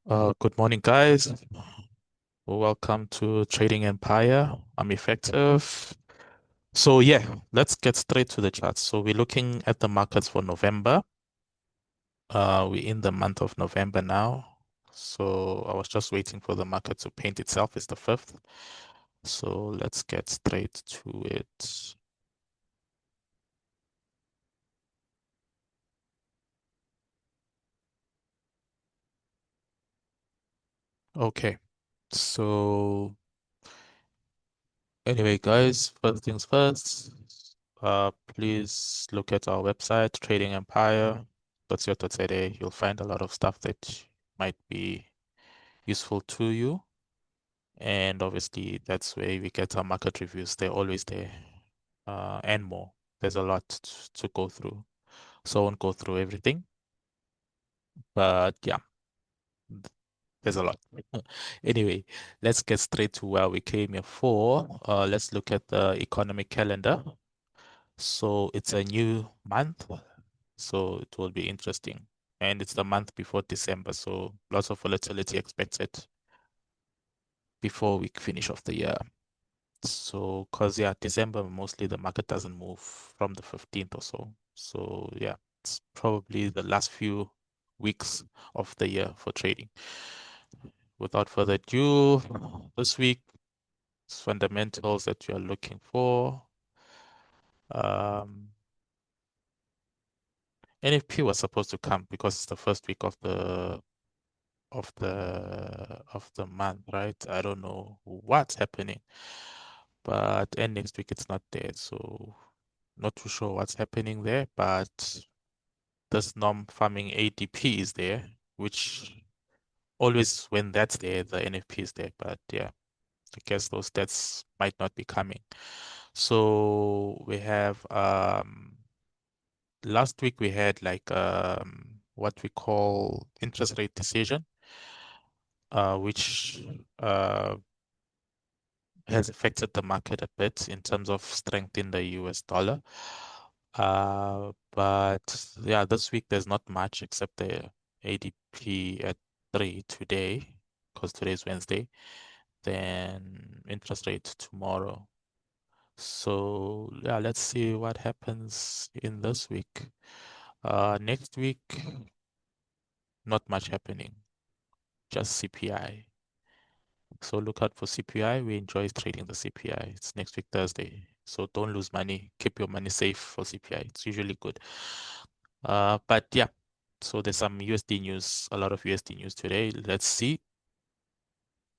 Good morning, guys. Welcome to Trading Empire. I'm Effective. So yeah, let's get straight to the charts. So we're looking at the markets for November. We're in the month of November now. So I was just waiting for the market to paint itself. It's the 5th. So let's get straight to it. Okay. So anyway, guys, first things first. Please look at our website, Trading Empire. .co.za. You'll find a lot of stuff that might be useful to you. And obviously, that's where we get our market reviews. They're always there, and more. There's a lot to go through. So I won't go through everything, but yeah, there's a lot. Anyway, let's get straight to where we came here for. Let's look at the economic calendar. So it's a new month, so it will be interesting. And it's the month before December, so lots of volatility expected before we finish off the year. So, because yeah, December mostly the market doesn't move from the 15th or so. So yeah, it's probably the last few weeks of the year for trading. Without further ado, this week fundamentals that you are looking for. Um, NFP was supposed to come because it's the first week of the month, right? I don't know what's happening, but and next week it's not there, so not too sure what's happening there. But this norm farming ADP is there, which always when that's there, the NFP is there. But yeah, I guess those stats might not be coming. So we have last week we had like what we call interest rate decision, which has affected the market a bit in terms of strength in the US dollar. But yeah, this week there's not much except the ADP at 3 today, because today is Wednesday, then interest rate tomorrow. So yeah, let's see what happens in this week. Next week, not much happening, just CPI. So look out for CPI. We enjoy trading the CPI. It's next week, Thursday. So don't lose money. Keep your money safe for CPI. It's usually good. But yeah, so there's some USD news, a lot of USD news today. Let's see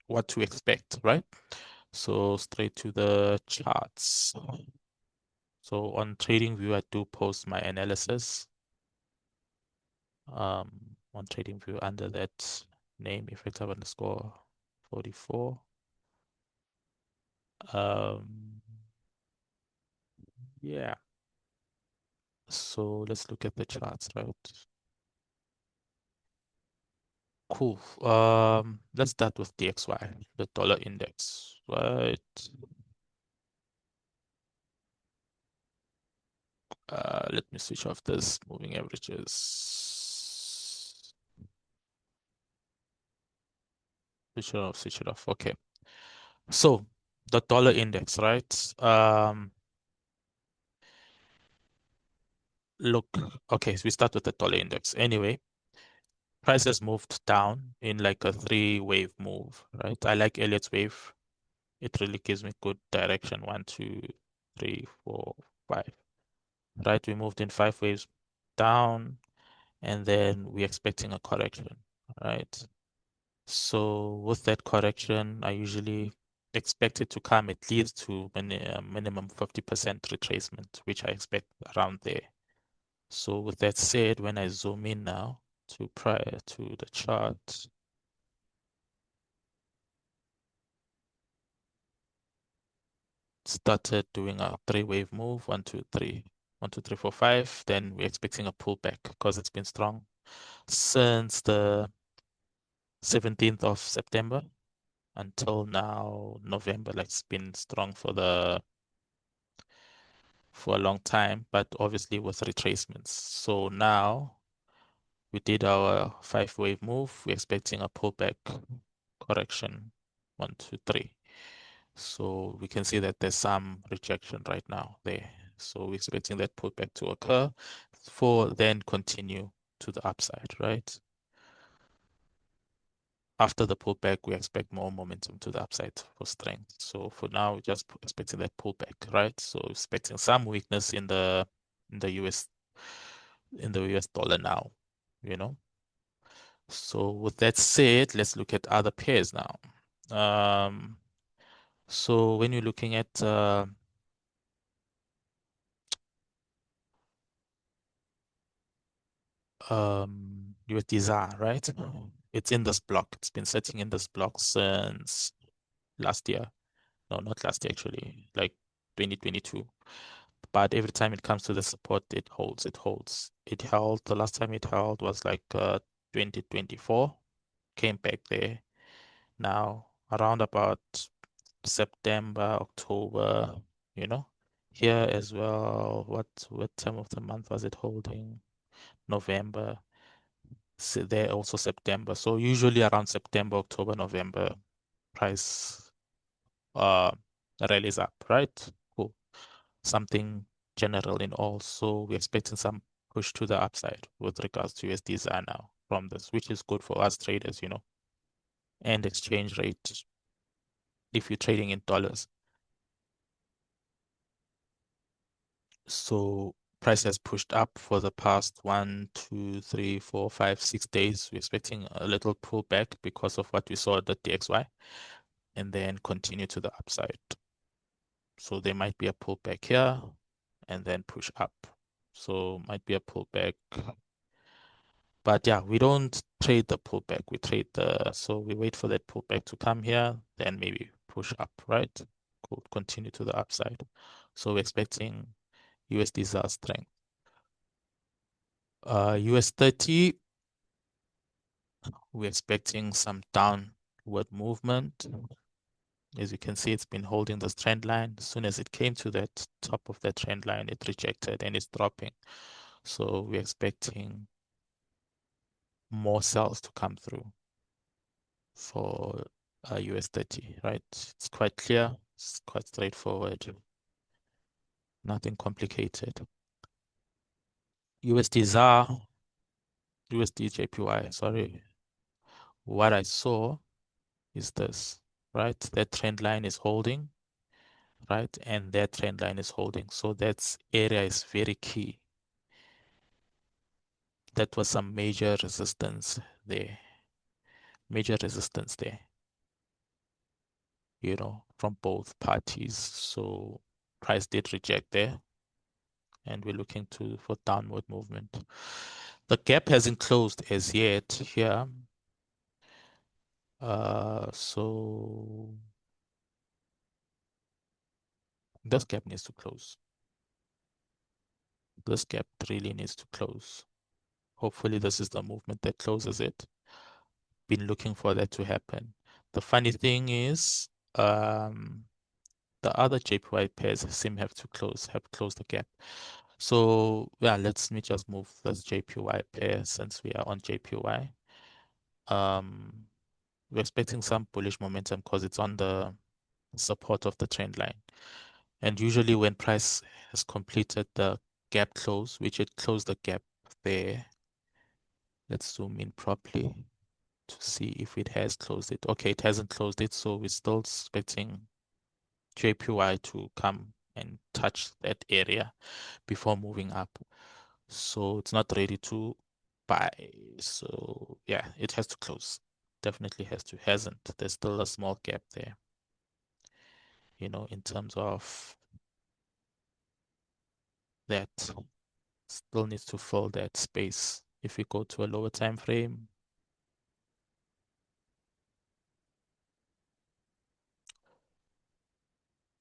what to expect, right? So straight to the charts. So on TradingView, I do post my analysis. On TradingView under that name, effective underscore 44. Yeah. So let's look at the charts, right? Cool. Let's start with DXY, the dollar index, right? Let me switch off this moving averages. Switch it off. Okay. So the dollar index, right? Look, okay, so we start with the dollar index. Anyway, prices moved down in like a three-wave move, right? I like Elliot's wave. It really gives me good direction. One, two, three, four, five. Right? We moved in five waves down, and then we're expecting a correction, right? So with that correction, I usually expect it to come at least to minimum 50% retracement, which I expect around there. So with that said, when I zoom in now to prior to the chart, started doing a three-wave move, one, two, three, one, two, three, four, five. Then we're expecting a pullback because it's been strong since the 17th of September until now, November. Like it's been strong for a long time, but obviously with retracements. So now We did our 5-wave move. We're expecting a pullback correction. 1, 2, 3. So we can see that there's some rejection right now there. So we're expecting that pullback to occur for then continue to the upside, right? After the pullback, we expect more momentum to the upside for strength. So for now, we're just expecting that pullback, right? So expecting some weakness in the US dollar now, you know. So with that said, let's look at other pairs now. So when you're looking at USD ZAR, right? It's in this block. It's been sitting in this block since last year. No, not last year actually, like 2022. But every time it comes to the support, it holds, it holds. It held, the last time it held was like 2024, came back there. Now, around about September, October, you know, here as well. What time of the month was it holding? November. So there also September. So usually around September, October, November, price uh rallies up, right? Cool. Something general in all. So we're expecting some push to the upside with regards to USD ZAR now from this, which is good for us traders, you know, and exchange rate if you're trading in dollars. So price has pushed up for the past 1, 2, 3, 4, 5, 6 days. We're expecting a little pullback because of what we saw at the DXY and then continue to the upside. So there might be a pullback here and then push up. So might be a pullback. But yeah, we don't trade the pullback. So we wait for that pullback to come here, then maybe push up, right? Cool. Continue to the upside. So we're expecting USD ZAR strength. US 30, we're expecting some downward movement. As you can see, it's been holding this trend line. As soon as it came to that top of that trend line, it rejected and it's dropping. So we're expecting more sells to come through for US 30, right? It's quite clear. It's quite straightforward. Nothing complicated. USD ZAR, USD JPY, sorry. What I saw is this, right? That trend line is holding, right? And that trend line is holding. So that area is very key. That was some major resistance there. Major resistance there, you know, from both parties. So price did reject there. And we're looking for downward movement. The gap hasn't closed as yet here. So this gap needs to close. This gap really needs to close. Hopefully this is the movement that closes it. Been looking for that to happen. The funny thing is, the other JPY pairs have closed the gap. So yeah, let me just move this JPY pair since we are on JPY. We're expecting some bullish momentum because it's on the support of the trend line. And usually when price has completed the gap close, which it closed the gap there. Let's zoom in properly to see if it has closed it. Okay, it hasn't closed it, so we're still expecting JPY to come and touch that area before moving up. So it's not ready to buy. So yeah, it has to close. Definitely has to. Hasn't. There's still a small gap there, you know, in terms of that. Still needs to fill that space. If we go to a lower time frame,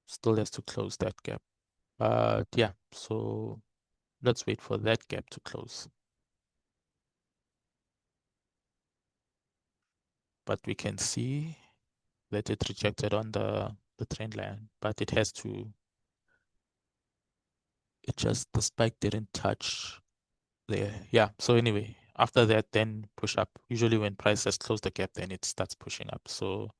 still has to close that gap. But yeah, so let's wait for that gap to close. But we can see that it rejected on the trend line, but it just, the spike didn't touch there. Yeah, so anyway, After that, then push up. Usually when prices close the gap, then it starts pushing up. So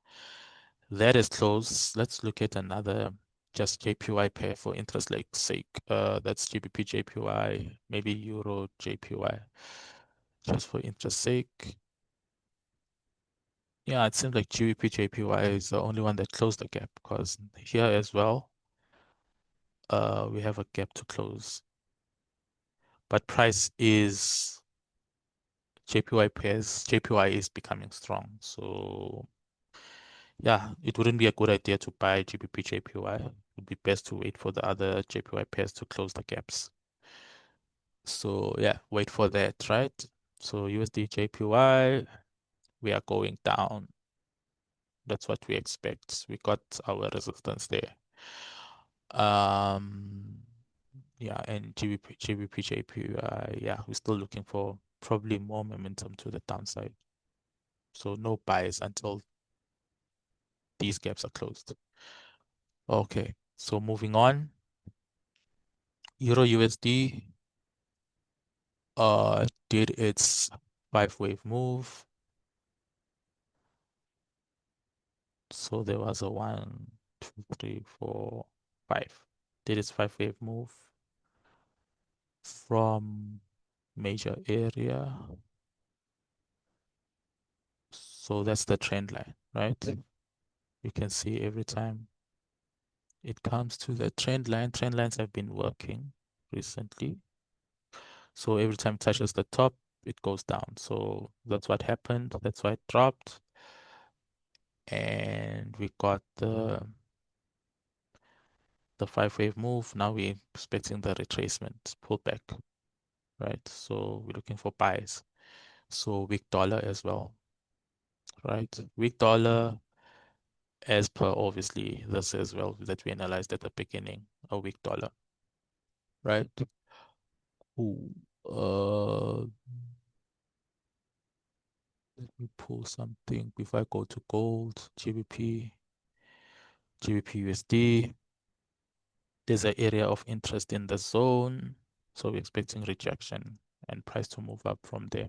that is close. Let's look at another just JPY pair for interest like sake. That's GBP JPY, maybe Euro JPY, just for interest sake. Yeah, it seems like GBP JPY is the only one that closed the gap because here as well, we have a gap to close. But price is JPY pairs, JPY is becoming strong. So yeah, it wouldn't be a good idea to buy GBP JPY. It would be best to wait for the other JPY pairs to close the gaps. So yeah, wait for that, right? So USD JPY, we are going down. That's what we expect. We got our resistance there. Yeah, and GBP JPY, yeah, we're still looking for probably more momentum to the downside. So no buys until these gaps are closed. Okay, so moving on. Euro USD did its 5-wave move. So there was a 1, 2, 3, 4, 5. Did its 5-wave move from major area. So that's the trend line, right? You can see every time it comes to the trend lines have been working recently. So every time it touches the top, it goes down. So that's what happened. That's why it dropped. And we got the 5-wave move. Now we're expecting the retracement pullback, right? So we're looking for buys. So weak dollar as well, right? Weak dollar as per obviously this as well that we analyzed at the beginning, a weak dollar, right? Ooh, let me pull something before I go to gold, GBP USD. There's an area of interest in the zone, so we're expecting rejection and price to move up from there.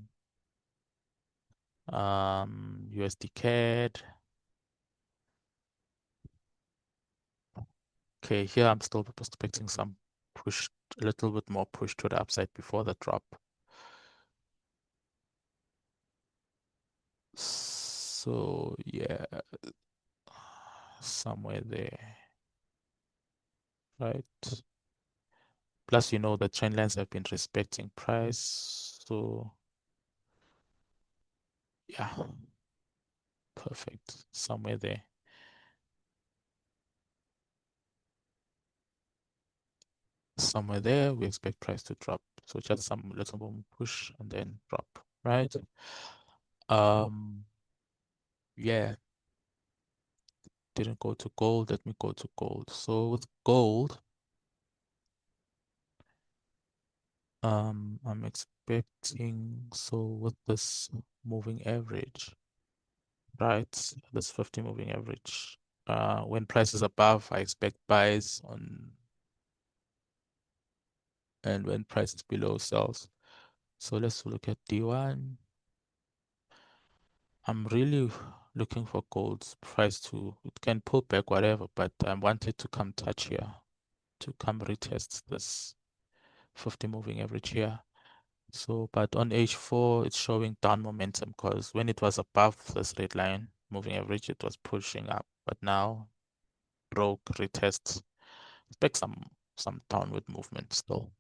USD CAD. Okay, here I'm still expecting some push, a little bit more push to the upside before the drop. So yeah, somewhere there, right? Plus, the trend lines have been respecting price. So yeah, perfect. Somewhere there. Somewhere there, we expect price to drop. So just some little more push and then drop, right? Um, yeah, didn't go to gold. Let me go to gold. So with gold, I'm expecting, so with this moving average, right? This 50 moving average. When price is above, I expect buys on, and when price is below, sells. So let's look at D1. I'm really looking for gold's price to, it can pull back whatever, but I want it to come touch here, to come retest this 50 moving average here. So, but on H4, it's showing down momentum because when it was above this red line moving average, it was pushing up, but now broke, retests, expect some downward movement still.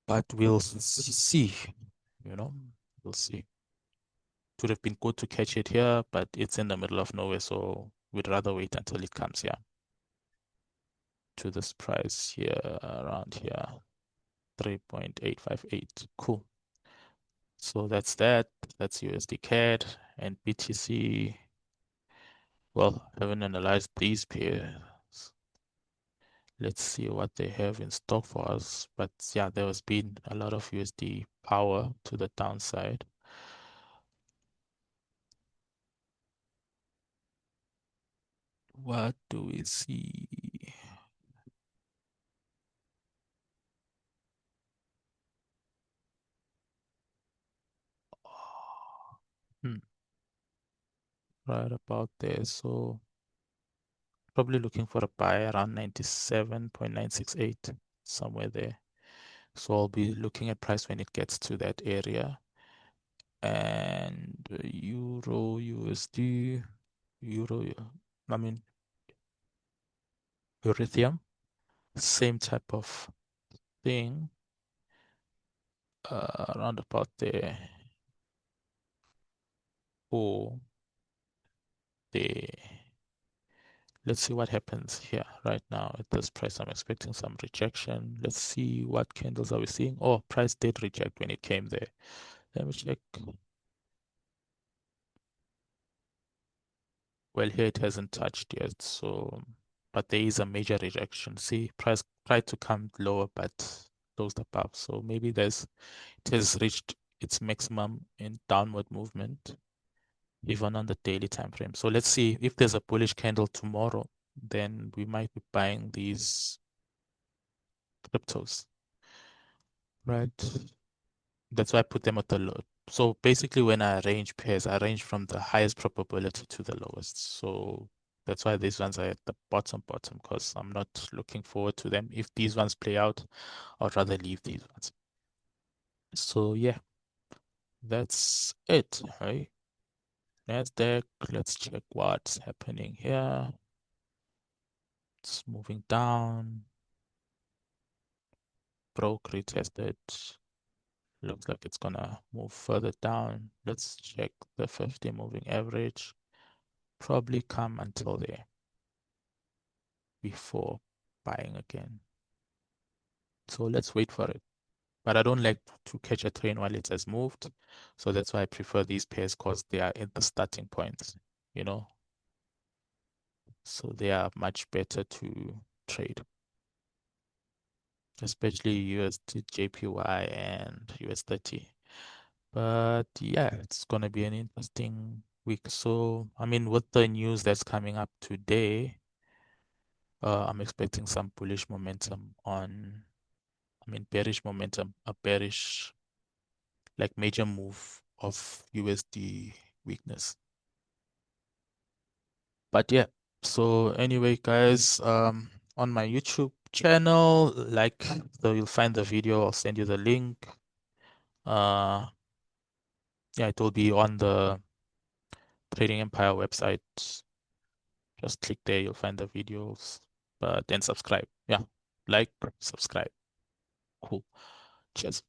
But we'll see, you know, we'll see. It would have been good to catch it here, but it's in the middle of nowhere, so we'd rather wait until it comes here to this price here, around here, 3.858. Cool. So that's that. That's USD CAD and BTC. Well, haven't analyzed these pairs. Let's see what they have in stock for us. But yeah, there has been a lot of USD power to the downside. What do we see? Hmm, right about there. So probably looking for a buy around 97.968, somewhere there. So I'll be looking at price when it gets to that area. And Euro, USD, Euro, I mean, Ethereum, same type of thing, around about there. Oh, there. Let's see what happens here right now at this price. I'm expecting some rejection. Let's see what candles are we seeing. Oh, price did reject when it came there. Let me check. Well, here it hasn't touched yet, so but there is a major rejection. See, price tried to come lower but closed above. So maybe it has reached its maximum in downward movement, even on the daily time frame. So let's see if there's a bullish candle tomorrow, then we might be buying these cryptos, right? That's why I put them at the low. So basically, when I arrange pairs, I arrange from the highest probability to the lowest. So that's why these ones are at the bottom, because I'm not looking forward to them. If these ones play out, I'd rather leave these ones. So yeah, that's it, right? Nasdaq, let's check what's happening here. It's moving down. Broke retested. Looks like it's gonna move further down. Let's check the 50 moving average. Probably come until there before buying again. So let's wait for it. But I don't like to catch a train while it has moved. So that's why I prefer these pairs because they are at the starting point, you know. So they are much better to trade, especially USD JPY and US 30. But yeah, it's gonna be an interesting week. So I mean, with the news that's coming up today, I'm expecting some bullish momentum on, I mean, bearish momentum, a bearish, like major move of USD weakness. But yeah, so anyway, guys, on my YouTube channel, like, so you'll find the video, I'll send you the link. Uh, yeah, it will be on the Trading Empire website. Just click there, you'll find the videos, but then subscribe. Yeah, like, subscribe. Cool. Cheers.